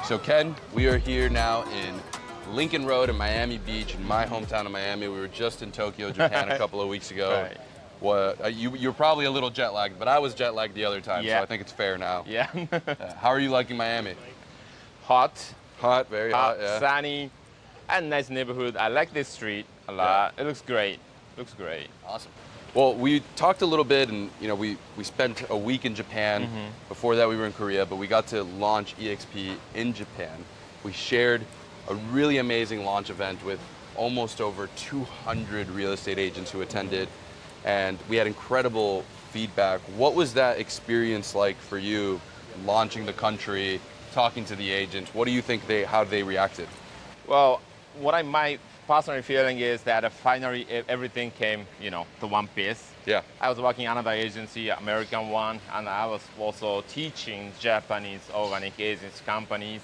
So Ken, we are here now in Lincoln Road in Miami Beach, in my hometown of Miami. We were just in Tokyo, Japan a couple of weeks ago. Right. You're probably a little jet lagged, but I was jet lagged the other time, Yeah. so I think it's fair now. Yeah. How are you liking Miami? Hot, Hot, very hot, yeah. sunny, and nice neighborhood. I like this street a lot. It looks great. Looks great. Awesome. Well, we talked a little bit, and we spent a week in Japan. Before that, we were in Korea, but we got to launch EXP in Japan. We shared a really amazing launch event with almost over 200 real estate agents who attended, and we had incredible feedback. What was that experience like for you, launching the country, talking to the agents? What do you think how they reacted? Well, what my personal feeling is that finally everything came, to one piece. Yeah. I was working another agency, American one, and I was also teaching Japanese organic agents companies.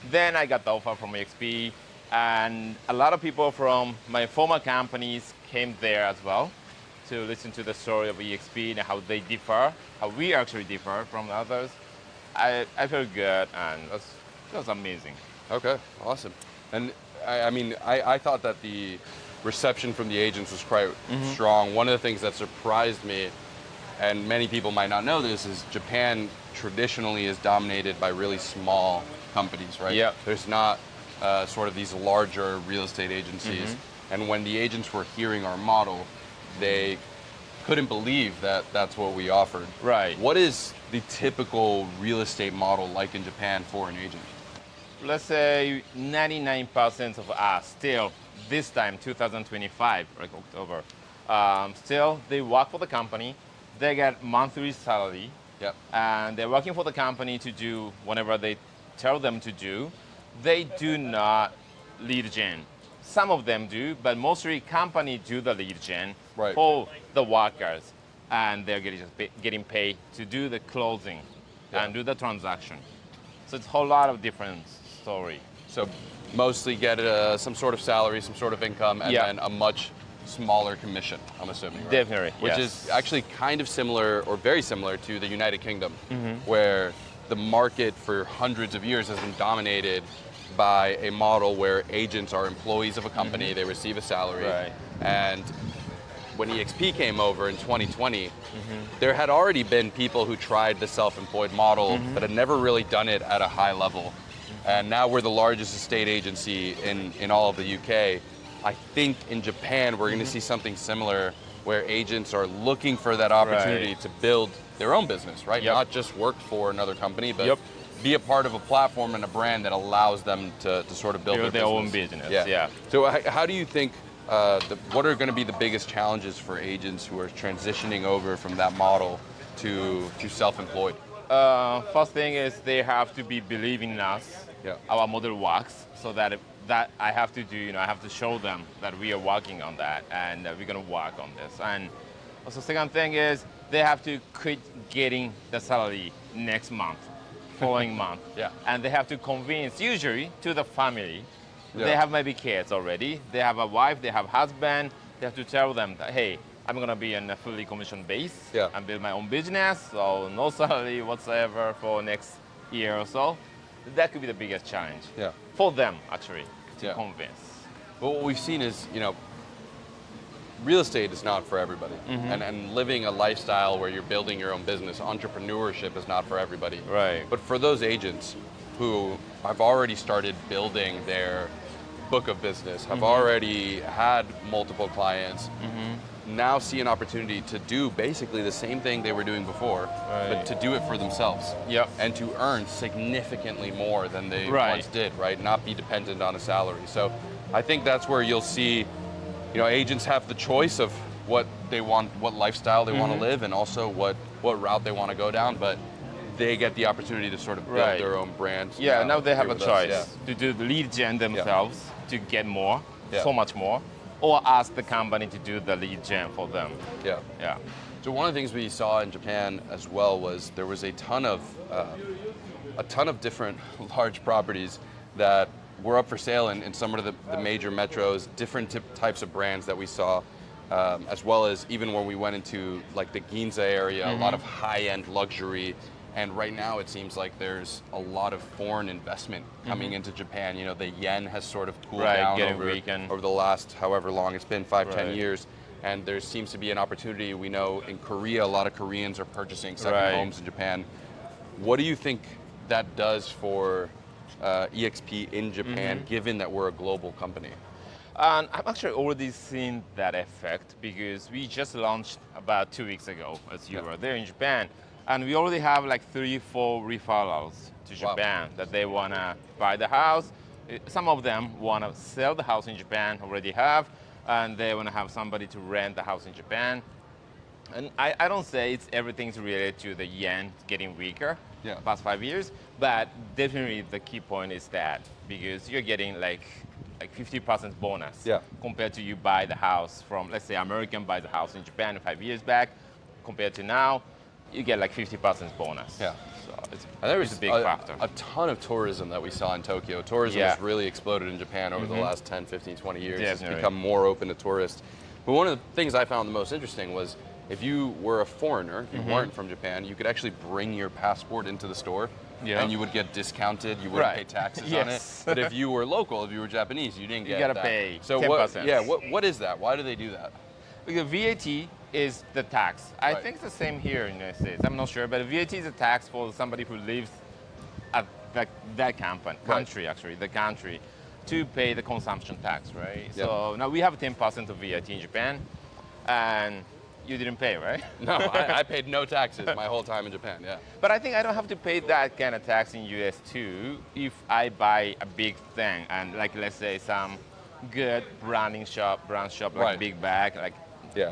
Then I got the offer from EXP, and a lot of people from my former companies came there as well to listen to the story of EXP and how they differ, how we actually differ from others. I feel good, and it was amazing. Okay, awesome. And I thought that the reception from the agents was quite strong. One of the things that surprised me, and many people might not know this, is Japan traditionally is dominated by really small companies, right? Yeah. There's not sort of these larger real estate agencies. And when the agents were hearing our model, they couldn't believe that that's what we offered. Right. What is the typical real estate model like in Japan for an agent? Let's say 99% of us still, this time, 2025, like October, still they work for the company, they get monthly salary, Yep. and they're working for the company to do whatever they tell them to do. They do not lead gen. Some of them do, but mostly company do the lead gen Right. for the workers, and they're getting paid to do the closing and do the transaction. So it's a whole lot of different story. So mostly get some sort of salary, some sort of income, and then a much smaller commission, I'm assuming, right? Definitely, Which yes. is actually kind of similar, or very similar, to the United Kingdom, where the market for hundreds of years has been dominated by a model where agents are employees of a company, they receive a salary, Right. and when EXP came over in 2020, there had already been people who tried the self-employed model, but had never really done it at a high level. And now we're the largest estate agency in all of the UK. I think in Japan, we're going to see something similar where agents are looking for that opportunity to build their own business, right? Yep. Not just work for another company, but be a part of a platform and a brand that allows them to sort of build their own business. Yeah. So how do you think, what are going to be the biggest challenges for agents who are transitioning over from that model to self-employed? First thing is they have to be believing in us. Yeah. Our model works, so that I have to do, I have to show them that we are working on that, and we're going to work on this. And also, second thing is they have to quit getting the salary next month, following month. Yeah. And they have to convince, usually, to the family. Yeah. They have maybe kids already. They have a wife, they have husband. They have to tell them that, hey, I'm going to be on a fully commission base and build my own business, so no salary whatsoever for next year or so. That could be the biggest challenge for them, actually, to convince. But what we've seen is, real estate is not for everybody. And living a lifestyle where you're building your own business, entrepreneurship is not for everybody. Right. But for those agents who have already started building their book of business, have already had multiple clients, now see an opportunity to do basically the same thing they were doing before, but to do it for themselves. Yep. And to earn significantly more than they once did, right? Not be dependent on a salary. So I think that's where you'll see, agents have the choice of what they want, what lifestyle they want to live, and also what route they want to go down, but they get the opportunity to sort of build their own brand. Yeah, now they have a here with us. choice to do the lead gen themselves to get more, so much more, or ask the company to do the lead gen for them. Yeah. So one of the things we saw in Japan as well was there was a ton of different large properties that were up for sale in some of the major metros, different types of brands that we saw, as well as even when we went into like the Ginza area, a lot of high-end luxury And right now it seems like there's a lot of foreign investment coming into Japan. You know, the yen has sort of cooled down over the last however long it's been, 5-10 years. And there seems to be an opportunity. We know in Korea, a lot of Koreans are purchasing second homes in Japan. What do you think that does for EXP in Japan, given that we're a global company? And I've actually already seen that effect because we just launched about 2 weeks ago, as you were there in Japan. And we already have like 3-4 referrals to Japan that they want to buy the house. Some of them want to sell the house in Japan, already have, and they want to have somebody to rent the house in Japan. And I don't say it's everything's related to the yen getting weaker past 5 years, but definitely the key point is that because you're getting like 50% bonus compared to you buy the house from, let's say, American buy the house in Japan 5 years back, compared to now, you get like 50% bonus. Yeah. So it's a big factor. A ton of tourism that we saw in Tokyo. Tourism has really exploded in Japan over the last 10, 15, 20 years. Definitely. It's become more open to tourists. But one of the things I found the most interesting was if you were a foreigner, you weren't from Japan, you could actually bring your passport into the store and you would get discounted, you wouldn't pay taxes on it. But if you were local, if you were Japanese, you didn't get that. You gotta pay 10%. What is that? Why do they do that? Because VAT is the tax. I think it's the same here in the United States. I'm not sure, but VAT is a tax for somebody who lives at that country, actually, the country, to pay the consumption tax, right? So now we have 10% of VAT in Japan, and you didn't pay, right? No, I paid no taxes my whole time in Japan, But I think I don't have to pay that kind of tax in US too if I buy a big thing, and like let's say some good brand shop, like a big bag, like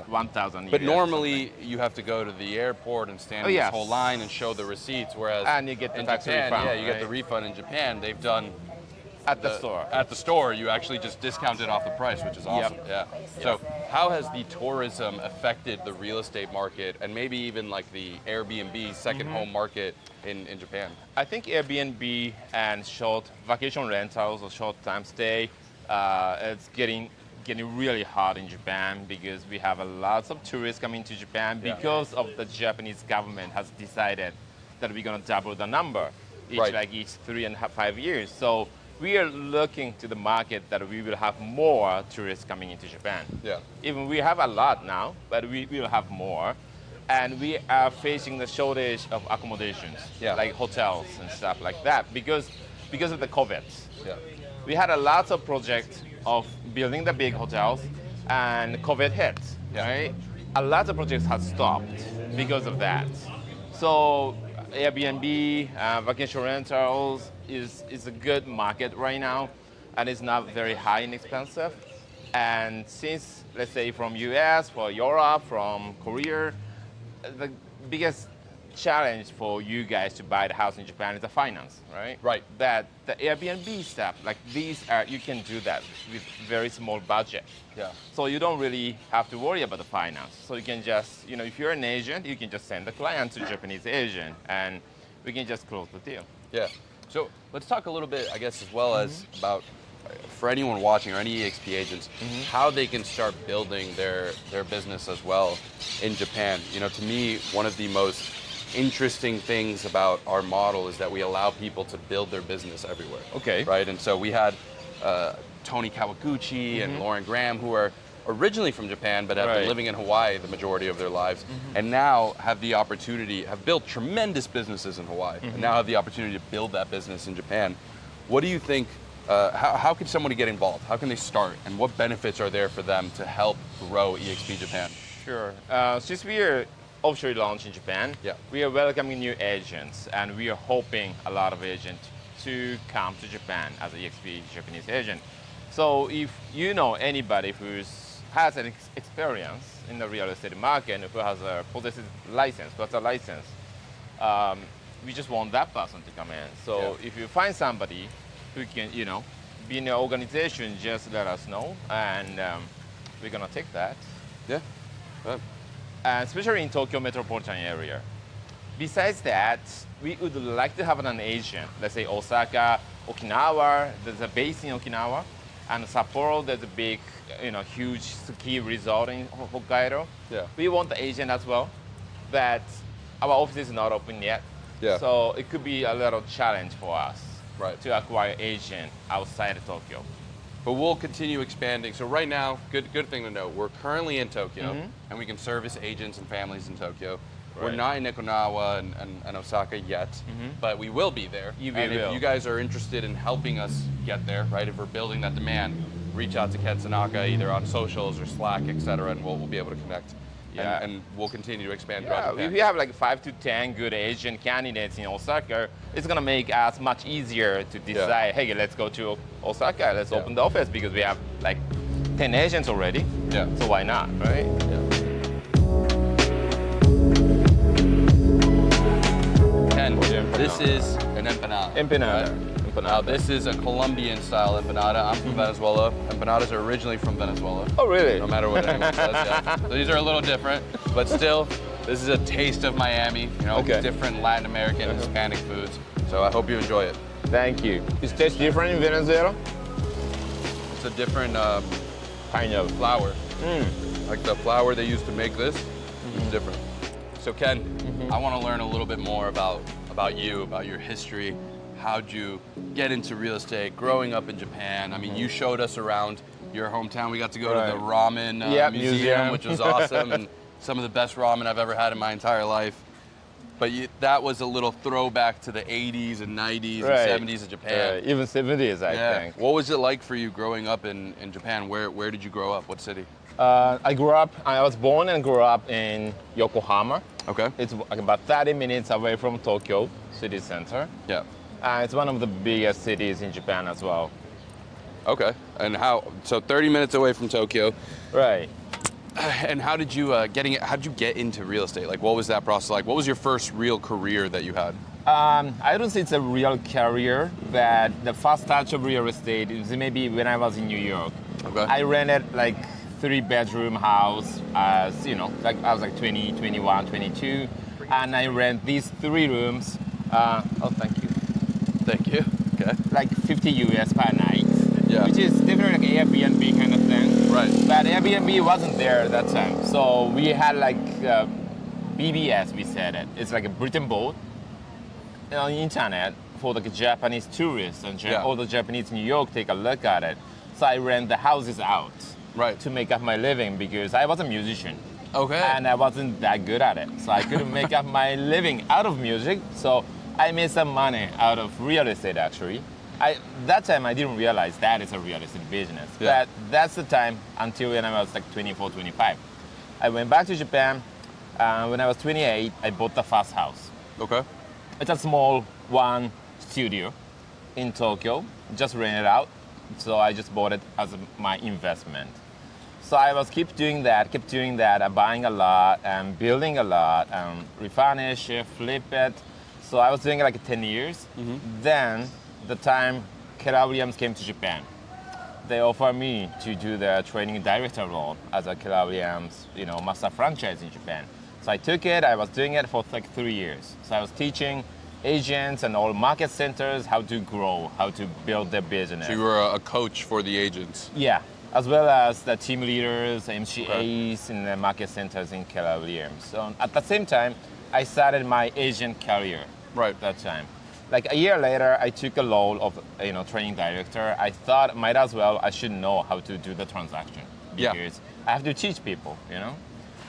1,000 But normally you have to go to the airport and stand in this whole line and show the receipts, whereas and you get the in tax Japan, refund, you get the refund. In Japan, they've done at the store. At the store, you actually just discount it off the price, which is awesome. So how has the tourism affected the real estate market and maybe even like the Airbnb second home market in Japan? I think Airbnb and short vacation rentals or short time stay, it's getting really hard in Japan because we have a lot of tourists coming to Japan because of the Japanese government has decided that we're going to double the number each 3.5 years. So we are looking to the market that we will have more tourists coming into Japan. Even we have a lot now, but we will have more. And we are facing the shortage of accommodations, like hotels and stuff like that, because of the COVID. We had a lot of projects of building the big hotels, and COVID hit, right? A lot of projects have stopped because of that. So Airbnb, vacation rentals is a good market right now, and it's not very high and expensive. And since, let's say, from US, from Europe, from Korea, the biggest challenge for you guys to buy the house in Japan is the finance, right? That the Airbnb stuff, like these you can do that with very small budget. So you don't really have to worry about the finance. So you can just, if you're an agent, you can just send the client to a Japanese agent, and we can just close the deal. So let's talk a little bit, I guess, as well as about, for anyone watching or any EXP agents, how they can start building their business as well in Japan. To me, one of the most interesting things about our model is that we allow people to build their business everywhere. Right? And so we had Tony Kawaguchi and Lauren Graham, who are originally from Japan, but have been living in Hawaii the majority of their lives, and now have the opportunity, have built tremendous businesses in Hawaii, and now have the opportunity to build that business in Japan. What do you think, how can somebody get involved? How can they start? And what benefits are there for them to help grow EXP Japan? Sure. Since we are officially launched in Japan, we are welcoming new agents, and we are hoping a lot of agents to come to Japan as an EXP Japanese agent. So if you know anybody who has an experience in the real estate market and who has a possessive license, we just want that person to come in. So if you find somebody who can, be in your organization, just let us know, and we're gonna take that. And especially in Tokyo metropolitan area. Besides that, we would like to have an agent, let's say Osaka, Okinawa, there's a base in Okinawa, and Sapporo, there's a big, huge ski resort in Hokkaido. We want the agent as well, but our office is not open yet. Yeah. So it could be a little challenge for us Right. to acquire agent outside of Tokyo. But we'll continue expanding. So right now, good thing to note, we're currently in Tokyo, and we can service agents and families in Tokyo. We're Right. not in Ikunawa and Osaka yet, but we will be there. You and will. if you guys are interested in helping us get there, right, if we're building that demand, reach out to Ken Tanaka either on socials or Slack, etc., and we'll be able to connect. Yeah. And we'll continue to expand Yeah, throughout Japan. if you have like 5 to 10 good agent candidates in Osaka, it's gonna make us much easier to decide, hey, let's go to Osaka, let's open the office because we have like 10 agents already. Yeah. So why not, right? Ken, this is an empanada. Empanada. right? Empanada. Now this is a Colombian style empanada. I'm from Venezuela. Empanadas are originally from Venezuela. Oh, really? No matter what anyone says, yeah. So these are a little different, but still, this is a taste of Miami, Okay. different Latin American and Hispanic foods. So I hope you enjoy it. Thank you. It tastes different in Venezuela? It's a different Kind of. flour. Like the flour they use to make this is different. So Ken, I want to learn a little bit more about you, about your history. How'd you get into real estate, growing up in Japan? I mean, you showed us around your hometown. We got to go to the ramen museum, which was awesome, and some of the best ramen I've ever had in my entire life. But that was a little throwback to the 80s and 90s and 70s of Japan. Even 70s, I think. What was it like for you growing up in Japan? Where did you grow up? What city? I was born and grew up in Yokohama. Okay. It's like about 30 minutes away from Tokyo city center. Yeah. It's one of the biggest cities in Japan as well. Okay. And so 30 minutes away from Tokyo. Right. And how did you how did you get into real estate? Like, what was that process like? What was your first real career that you had? I don't say it's a real career, but the first touch of real estate is maybe when I was in New York. Okay. I rented like 3-bedroom house as, like I was like 20, 21, 22, and I rent these 3 rooms. Thank you. Thank you. Okay. Like 50 US per night. Yeah. Which is definitely like Airbnb kind of thing. Right. But Airbnb wasn't there at that time. So we had like BBS, we said it. It's like a Britain boat on the internet for the Japanese tourists and all the Japanese in New York take a look at it. So I rent the houses out to make up my living because I was a musician. Okay. And I wasn't that good at it. So I couldn't make up my living out of music. So I made some money out of real estate actually. That time I didn't realize that is a real estate business. Yeah. But that's the time until when I was like 24, 25. I went back to Japan. When I was 28, I bought the first house. Okay. It's a small one studio in Tokyo, just rented out. So I just bought it as my investment. So I was keep doing that, buying a lot, building a lot, refurnish it, flip it. So I was doing it like 10 years. Then the time Keller Williams came to Japan, they offered me to do the training director role as a Keller Williams, master franchise in Japan. So I took it. I was doing it for like 3 years. So I was teaching agents and all market centers how to grow, how to build their business. So you were a coach for the agents. Yeah, as well as the team leaders, MCAs in the market centers in Keller Williams. So at the same time, I started my agent career. Right. That time. Like a year later, I took a role of training director. I thought might as well I should know how to do the transaction because I have to teach people,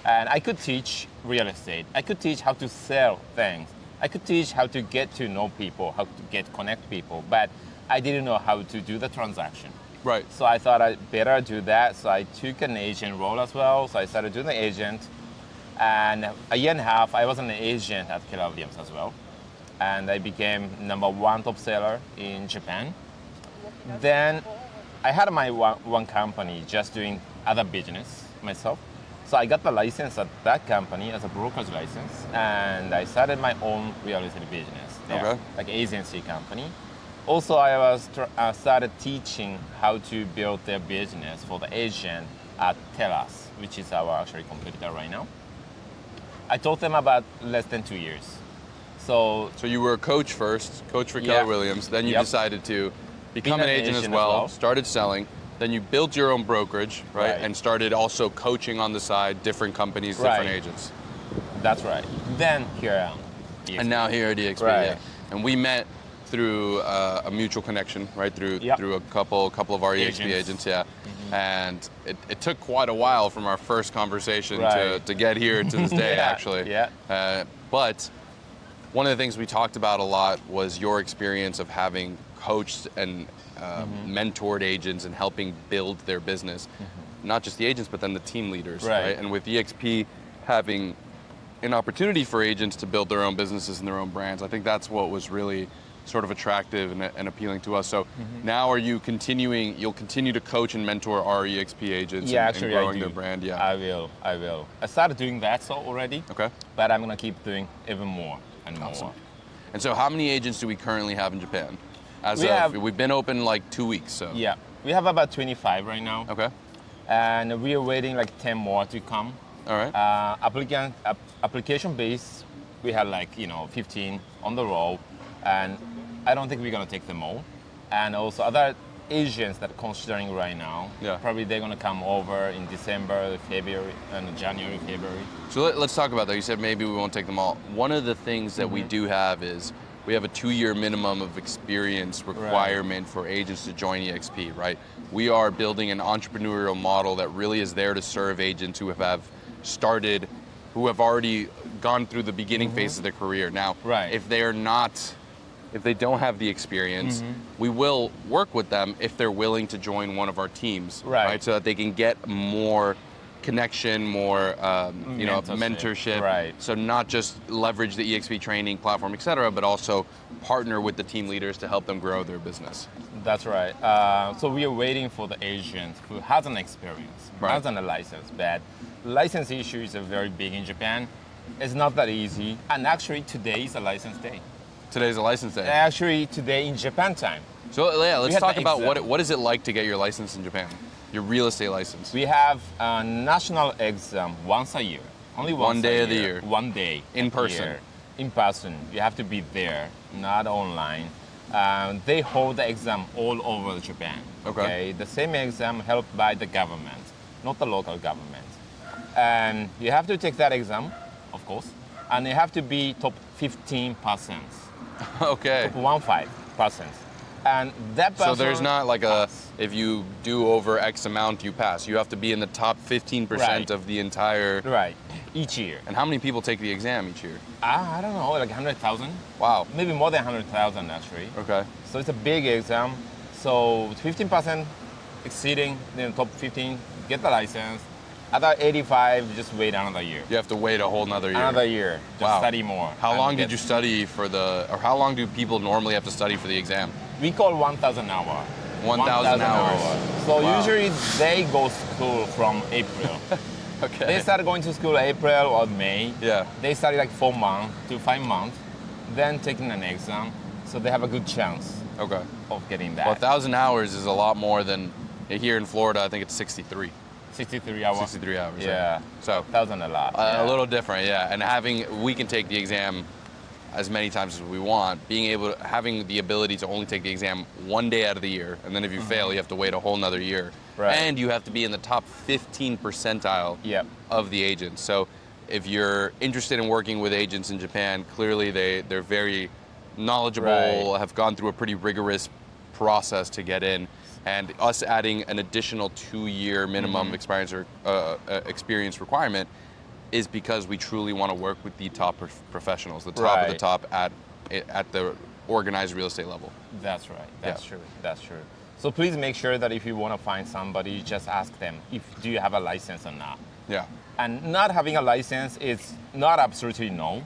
And I could teach real estate. I could teach how to sell things. I could teach how to get to know people, how to connect people, but I didn't know how to do the transaction. Right. So I thought I'd better do that. So I took an agent role as well. So I started doing the agent. And a year and a half, I was an agent at Keller Williams as well. And I became #1 top seller in Japan. Then I had my one company just doing other business myself. So I got the license at that company as a broker's license, and I started my own real estate business there, like agency company. Also, I started teaching how to build their business for the agent at Telas, which is our actually competitor right now. I taught them about less than 2 years. So you were a coach first, coach for Keller Williams. Then you decided to become an agent as well, started selling. Then you built your own brokerage, right? And started also coaching on the side, different companies, different agents. That's right. Then here I am. EXP. And now here at EXP, Right. yeah. And we met through a mutual connection, right? Through a couple of our EXP agents, yeah. And it took quite a while from our first conversation to get here to this day, actually. Yeah. But one of the things we talked about a lot was your experience of having coached and mentored agents and helping build their business. Not just the agents, but then the team leaders, right? And with EXP having an opportunity for agents to build their own businesses and their own brands, I think that's what was really sort of attractive and appealing to us. So now you'll continue to coach and mentor our EXP agents in growing their brand? Yeah, I will. I started doing that already. Okay. But I'm gonna keep doing even more and Awesome. more. And so how many agents do we currently have in Japan? We've been open like 2 weeks, so. Yeah, we have about 25 right now. Okay. And we are waiting like 10 more to come. All right. Application base, we had 15 on the roll, and I don't think we're gonna take them all. And also other agents that are considering right now, probably they're gonna come over in December, February, and January, February. So let's talk about that. You said maybe we won't take them all. One of the things that we do have is we have a 2-year minimum of experience requirement for agents to join EXP, right? We are building an entrepreneurial model that really is there to serve agents who have started, who have already gone through the beginning phase of their career. Now, if they don't have the experience, we will work with them if they're willing to join one of our teams, right? So that they can get more connection, more mentorship. Right. So not just leverage the EXP training platform, et cetera, but also partner with the team leaders to help them grow their business. That's right. So we are waiting for the agent who has an experience, hasn't a license, but license issue is very big in Japan. It's not that easy. And actually today is a license day. Today's a license day. Actually today in Japan time. So yeah, let's talk about what is it like to get your license in Japan? Your real estate license. We have a national exam once a year. Only once one day of the year. 1 day. In person. In person. You have to be there, not online. They hold the exam all over Japan. Okay. The same exam held by the government, not the local government. And you have to take that exam, of course, and you have to be top 15%. Okay. Top 15%. And that person. So there's not like if you do over X amount, you pass. You have to be in the top 15% of the entire. Right. Each year. And how many people take the exam each year? I don't know, like 100,000. Wow. Maybe more than 100,000 actually. Okay. So it's a big exam. So 15% exceeding the top 15, get the license. Other 85, just wait another year. You have to wait a whole nother year. Another year. Just study more. How long did you study or how long do people normally have to study for the exam? We call 1,000 hours. 1,000 hours. So usually they go to school from April. Okay. They start going to school April or May. Yeah. They study like 4 months to 5 months, then taking an exam. So they have a good chance of getting that. Well, 1,000 hours is a lot more than here in Florida. I think it's 63. 63 hours. 63 hours. Yeah. So 1,000 a lot. A little different, yeah. And we can take the exam as many times as we want. Having the ability to only take the exam 1 day out of the year, and then if you fail, you have to wait a whole nother year. Right. And you have to be in the top 15 percentile of the agents. So if you're interested in working with agents in Japan, clearly they're very knowledgeable, have gone through a pretty rigorous process to get in. And us adding an additional 2-year minimum experience requirement is because we truly want to work with the top professionals, the top of the top at the organized real estate level. That's right. That's true. That's true. So please make sure that if you want to find somebody, just ask them do you have a license or not. Yeah. And not having a license is not absolutely no.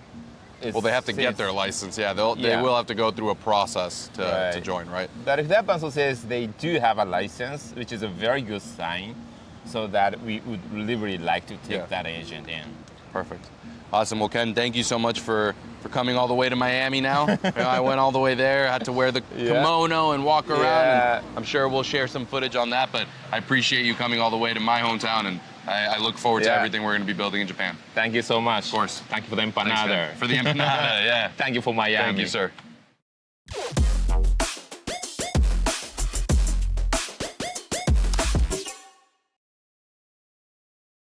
Well, they have to get their license. Yeah, they will have to go through a process to join, right? But if that person says they do have a license, which is a very good sign, so that we would really like to take that agent in. Perfect. Awesome. Well, Ken, thank you so much for coming all the way to Miami now. I went all the way there, had to wear the kimono and walk around. And I'm sure we'll share some footage on that, but I appreciate you coming all the way to my hometown, and I look forward to everything we're going to be building in Japan. Thank you so much. Of course. Thank you for the empanada. Thanks, for the empanada, yeah. Thank you for Miami. Thank you, sir.